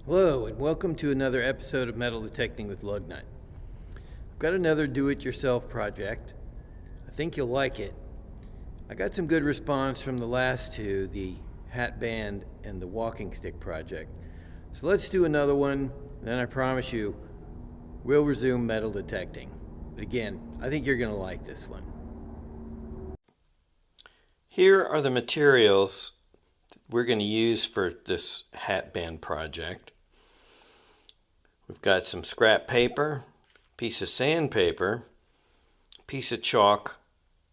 Hello, and welcome to another episode of Metal Detecting with Lugnut. I've got another do-it-yourself project. I think you'll like it. I got some good response from the last two, the hat band and the walking stick project. So let's do another one, and then I promise you, we'll resume metal detecting. But again, I think you're going to like this one. Here are the materials we're going to use for this hat band project. We've got some scrap paper, piece of sandpaper, piece of chalk,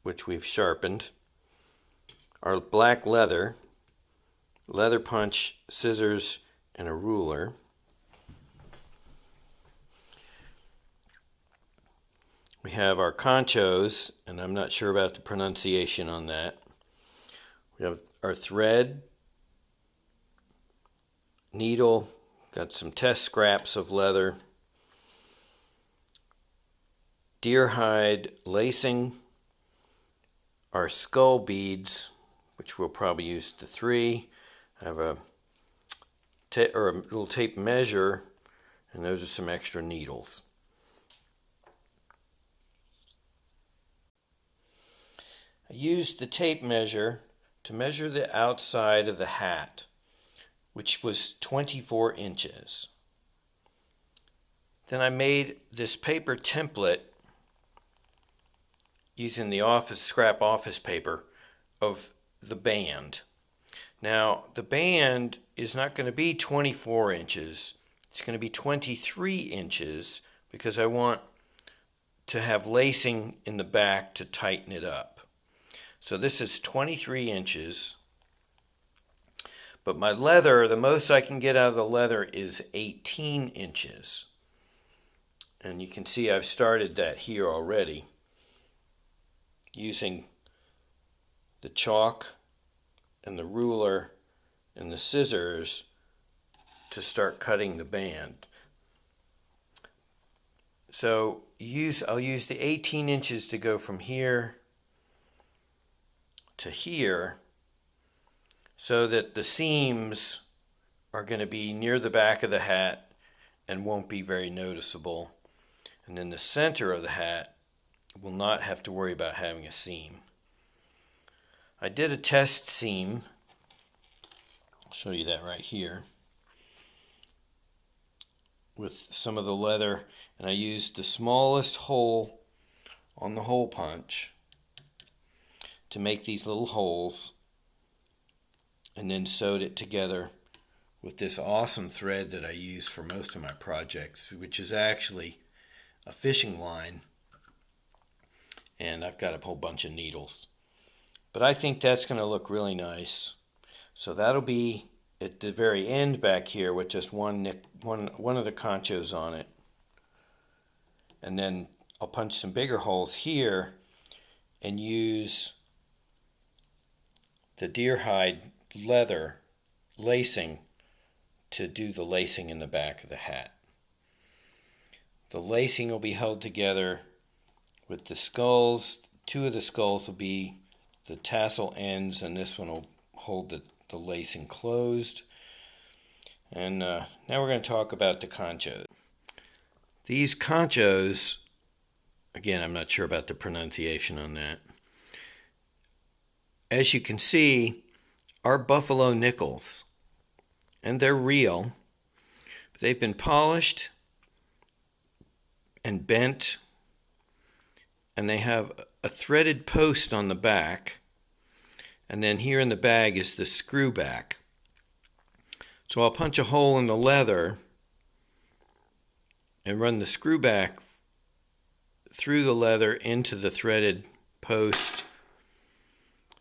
which we've sharpened, our black leather punch, scissors, and a ruler. We have our conchos, and I'm not sure about the pronunciation on that. We have our thread, needle, got some test scraps of leather, deer hide lacing, our skull beads, which we'll probably use the 3. I have a little tape measure, and those are some extra needles. I used the tape measure to measure the outside of the hat, which was 24 inches. Then I made this paper template using the scrap office paper of the band. Now, the band is not going to be 24 inches. It's going to be 23 inches because I want to have lacing in the back to tighten it up. So this is 23 inches. But my leather, the most I can get out of the leather is 18 inches. And you can see I've started that here already using the chalk and the ruler and the scissors to start cutting the band. So I'll use the 18 inches to go from here to here so that the seams are going to be near the back of the hat and won't be very noticeable. And then the center of the hat will not have to worry about having a seam. I did a test seam. I'll show you that right here with some of the leather, and I used the smallest hole on the hole punch to make these little holes, and then sewed it together with this awesome thread that I use for most of my projects, which is actually a fishing line, and I've got a whole bunch of needles. But I think that's going to look really nice. So that'll be at the very end back here with just one of the conchos on it. And then I'll punch some bigger holes here and use the deer hide leather lacing to do the lacing in the back of the hat. The lacing will be held together with the skulls. 2 of the skulls will be the tassel ends, and this one will hold the lacing closed. And now we're going to talk about the conchos. These conchos, again, I'm not sure about the pronunciation on that. As you can see, are Buffalo nickels, and they're real. But they've been polished and bent, and they have a threaded post on the back, and then here in the bag is the screw back. So I'll punch a hole in the leather and run the screw back through the leather into the threaded post,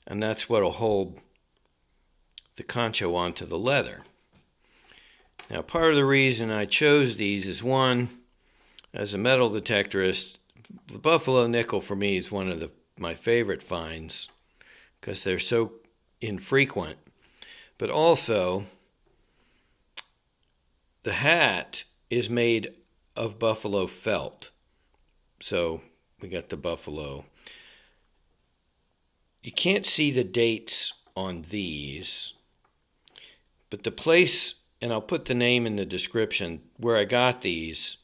and that's what will hold the concho onto the leather. Now, part of the reason I chose these is, one, as a metal detectorist, the Buffalo nickel for me is one of my favorite finds because they're so infrequent. But also, the hat is made of buffalo felt. So we got the buffalo. You can't see the dates on these, but the place and I'll put the name in the description where I got these,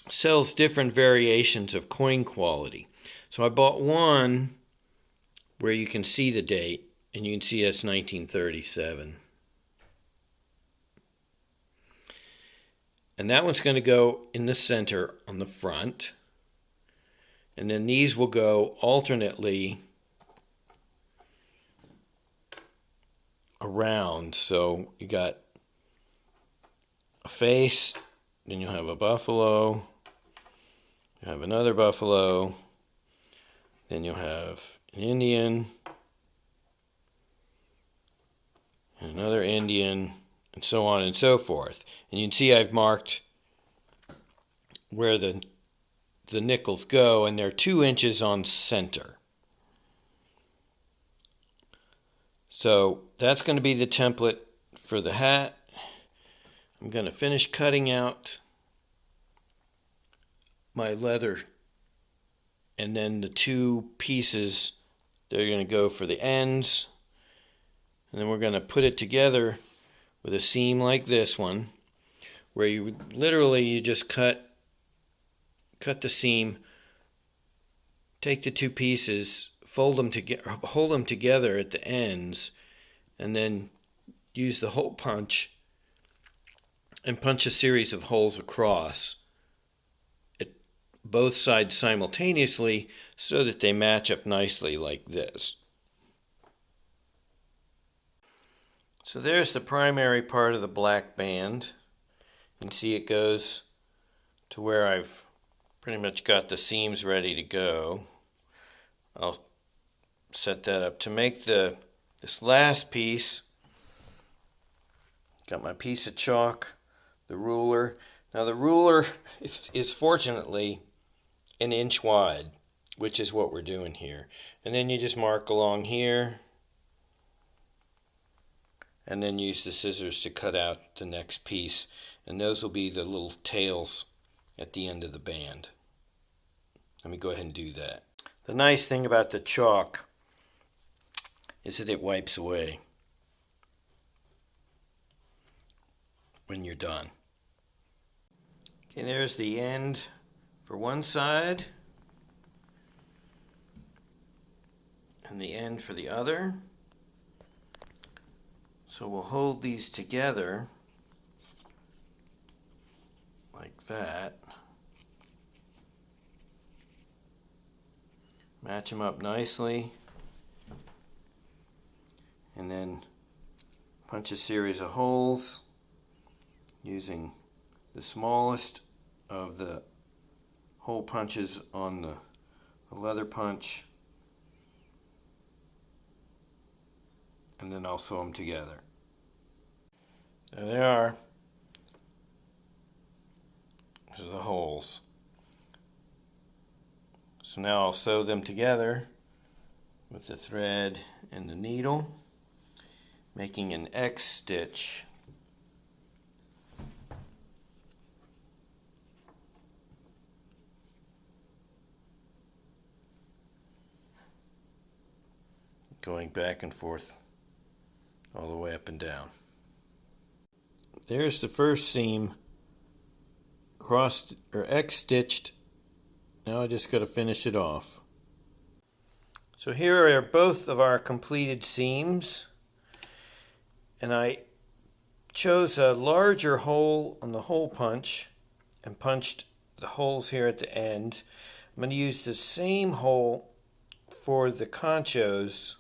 sells different variations of coin quality. So I bought one where you can see the date, and you can see that's 1937. And that one's going to go in the center on the front. And then these will go alternately around. So you got a face, then you'll have a buffalo, you have another buffalo, then you'll have an Indian, and another Indian, and so on and so forth. And you can see I've marked where the nickels go, and they're 2 inches on center. So that's going to be the template for the hat. I'm going to finish cutting out my leather, and then the 2 pieces, they're going to go for the ends, and then we're going to put it together with a seam like this one, where you just cut the seam, take the 2 pieces, fold them together, hold them together at the ends, and then use the hole punch and punch a series of holes across at both sides simultaneously so that they match up nicely like this. So there's the primary part of the black band. You can see it goes to where I've pretty much got the seams ready to go. I'll set that up. To make this last piece, got my piece of chalk, the ruler. Now the ruler is fortunately 1 inch wide, which is what we're doing here. And then you just mark along here, and then use the scissors to cut out the next piece, and those will be the little tails at the end of the band. Let me go ahead and do that. The nice thing about the chalk is that it wipes away when you're done. Okay, there's the end for one side and the end for the other. So we'll hold these together like that. Match them up nicely. And then punch a series of holes using the smallest of the hole punches on the leather punch. And then I'll sew them together. There they are. These are the holes. So now I'll sew them together with the thread and the needle, making an X stitch. Going back and forth all the way up and down. There's the first seam crossed or X stitched. Now I just got to finish it off. So here are both of our completed seams, and I chose a larger hole on the hole punch and punched the holes here at the end. I'm going to use the same hole for the conchos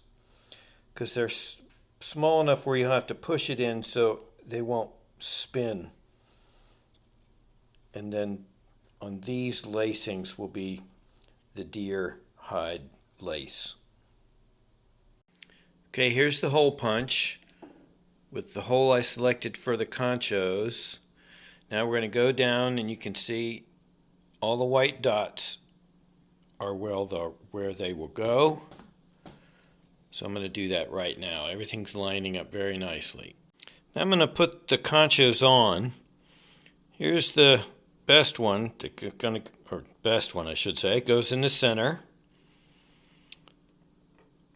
because they're small enough where you'll have to push it in so they won't spin. And then on these lacings will be the deer hide lace. Okay, here's the hole punch with the hole I selected for the conchos. Now we're going to go down, and you can see all the white dots are where they will go. So I'm going to do that right now. Everything's lining up very nicely. Now I'm going to put the conchos on. Here's the best one, best one I should say, goes in the center.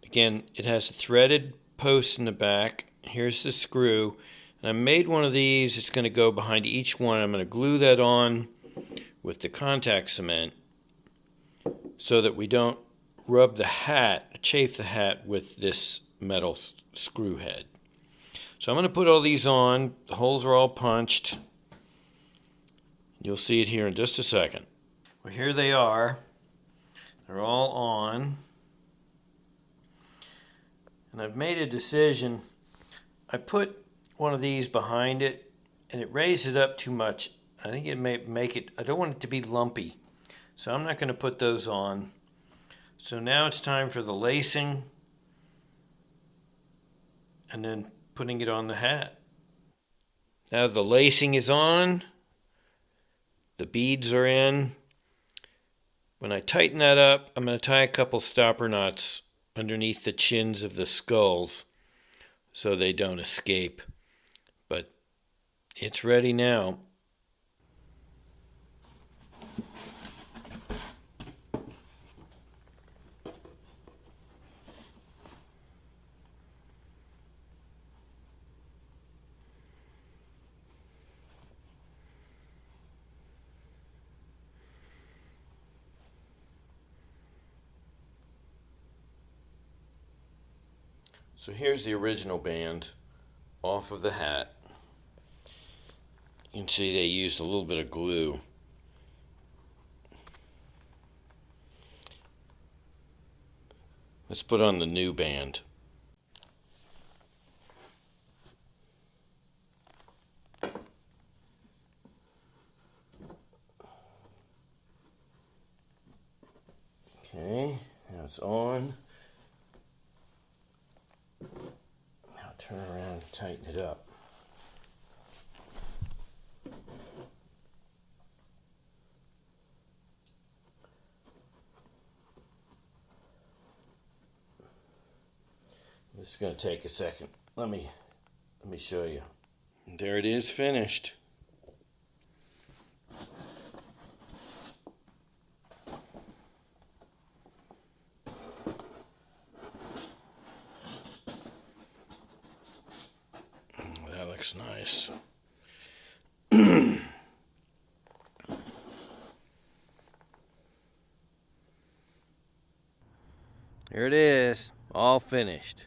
Again, it has a threaded post in the back. Here's the screw. And I made one of these. It's going to go behind each one. I'm going to glue that on with the contact cement so that we don't rub the hat, chafe the hat with this metal screw head. So I'm going to put all these on. The holes are all punched. You'll see it here in just a second. Well, here they are. They're all on. And I've made a decision. I put one of these behind it and it raised it up too much. I think it may make it, I don't want it to be lumpy. So I'm not going to put those on. So now it's time for the lacing and then putting it on the hat. Now the lacing is on. The beads are in. When I tighten that up, I'm going to tie a couple stopper knots underneath the chins of the skulls so they don't escape. But it's ready now. So here's the original band off of the hat. You can see they used a little bit of glue. Let's put on the new band. Okay, now it's on. Now turn around and tighten it up. This is going to take a second. Let me show you. There it is, finished. That looks nice. There it is, all finished.